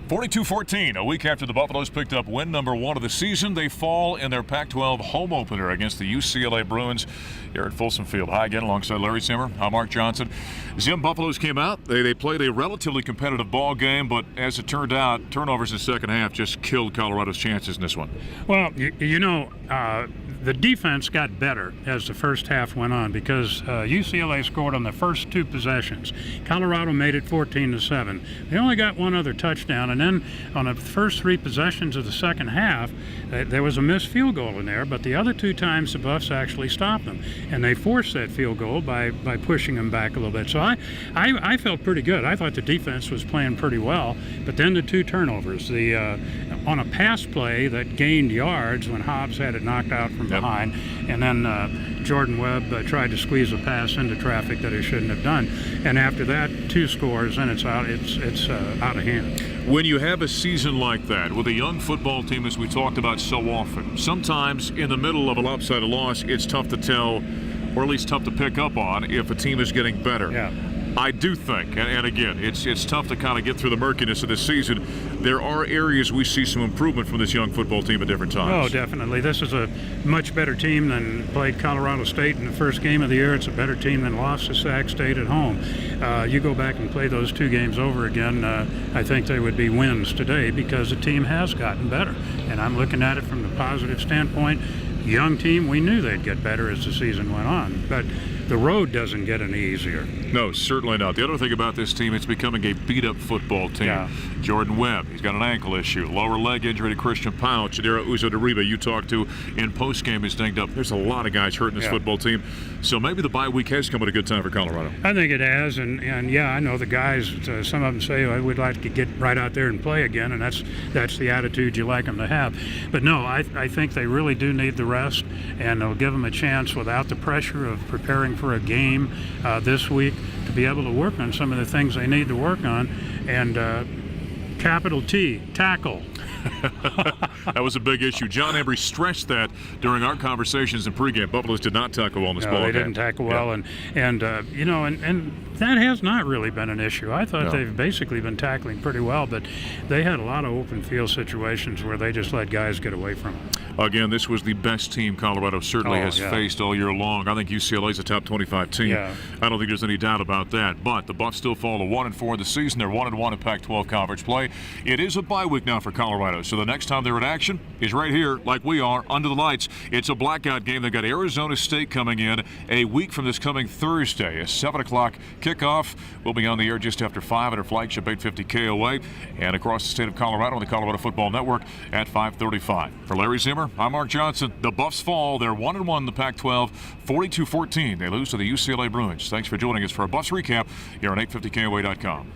42-14, a week after the Buffaloes picked up win number 1 of the season, they fall in their Pac-12 home opener against the UCLA Bruins here at Folsom Field. Hi again, alongside Larry Zimmer. I'm Mark Johnson. Zim, Buffaloes came out. They played a relatively competitive ball game, but as it turned out, turnovers in the second half just killed Colorado's chances in this one. Well, the defense got better as the first half went on because UCLA scored on the first 2 possessions. Colorado made it 14-7. They only got one other touchdown, and then on the first 3 possessions of the second half, there was a missed field goal in there, but the other 2 times the Buffs actually stopped them, and they forced that field goal by pushing them back a little bit. So I felt pretty good. I thought the defense was playing pretty well, but then the 2 turnovers, on a pass play that gained yards when Hobbs had it knocked out from behind, and then Jordan Webb tried to squeeze a pass into traffic that he shouldn't have done, and after that 2 scores, and it's out of hand. When you have a season like that with a young football team, as we talked about so often, sometimes in the middle of a lopsided loss, it's tough to tell, or at least tough to pick up on, if a team is getting better. Yeah. I do think, and again, it's tough to kind of get through the murkiness of this season. There are areas we see some improvement from this young football team at different times. Oh, definitely. This is a much better team than played Colorado State in the first game of the year. It's a better team than lost to Sac State at home. You go back and play those 2 games over again, I think they would be wins today because the team has gotten better. And I'm looking at it from the positive standpoint. Young team, we knew they'd get better as the season went on, but the road doesn't get any easier. No, certainly not. The other thing about this team, it's becoming a beat-up football team. Yeah. Jordan Webb, he's got an ankle issue. Lower leg injury to Christian Powell. Chidera Uzodiriba, you talked to in postgame, is dinged up. There's a lot of guys hurt in this football team. So maybe the bye week has come at a good time for Colorado. I think it has, and yeah, I know the guys, some of them say, I would like to get right out there and play again, and that's the attitude you like them to have. But no, I think they really do need the rest, and it'll give them a chance without the pressure of preparing for a game this week to be able to work on some of the things they need to work on, and capital T, tackle. That was a big issue. John Embry stressed that during our conversations in pregame. Buffaloes did not tackle well in this ball game. No, they didn't tackle well, and that has not really been an issue. I thought they've basically been tackling pretty well, but they had a lot of open field situations where they just let guys get away from them. Again, this was the best team Colorado certainly has faced all year long. I think UCLA is a top 25 team. Yeah. I don't think there's any doubt about that. But the Buffs still fall to 1-4 in the season. They're 1-1 in Pac-12 conference play. It is a bye week now for Colorado, so the next time they're in action is right here, like we are, under the lights. It's a blackout game. They've got Arizona State coming in a week from this coming Thursday. A 7 o'clock kickoff. We'll be on the air just after 5 at our flagship 850 KOA and across the state of Colorado on the Colorado Football Network at 5:35. For Larry Zimmer, I'm Mark Johnson. The Buffs fall. They're 1-1 in the Pac-12, 42-14. They lose to the UCLA Bruins. Thanks for joining us for a Buffs recap here on 850KOA.com.